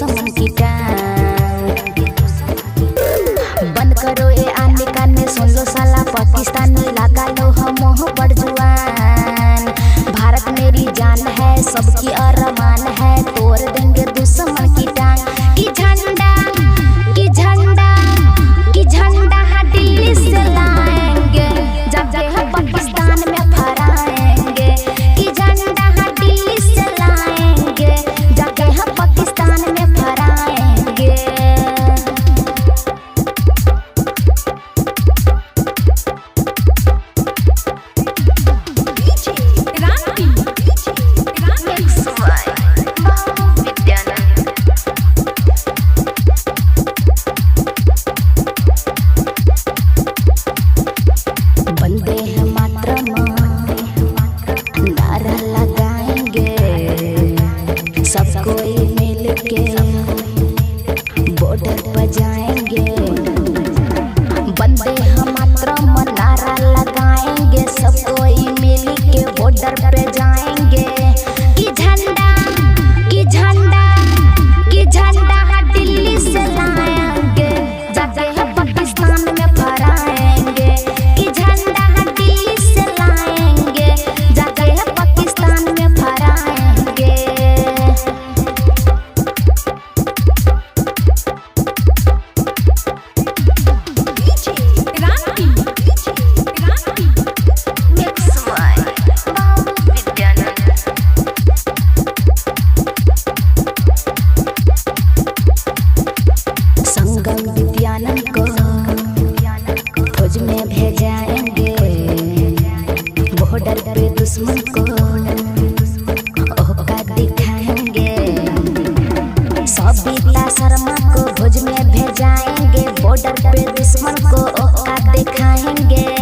दुश्मन की टांग। बंद करो ये आने काने, सुन लो साला पाकिस्तानी, लगा लो हम मुँह पर जुआन। भारत मेरी जान है, सबकी अरमान है, तोड़ देंगे दुश्मन की टांग। कि झंडा कि झंडा कि झंडा दिल्ली से लाएंगे, जाके हम पाकिस्तान में फहराएंगे। कि झंडा दिल्ली से लाएंगे, जाके हम पाकिस्तान में फहराएंगे। वंदे मातरम नारा लगाएंगे, सब कोई मिल के बॉर्डर पर जाएंगे। वंदे मातरम नारा लगाएंगे, सब कोई मिल के बॉर्डर पे जाएंगे। कि झंडा कि झंडा कि झंडा दिल्ली से लाएंगे, जाके हम पाकिस्तान में फहराएंगे। कि झंडा दिल्ली से लाएंगे, जाके हम पाकिस्तान में फहराएंगे। संगम विद्यानंद को फौज में भेजाएंगे, बॉर्डर पे दुश्मन को औकात दिखाएंगे। सविता शर्मा को फौज में भेजाएंगे, बॉर्डर पे दुश्मन को औकात दिखाएंगे।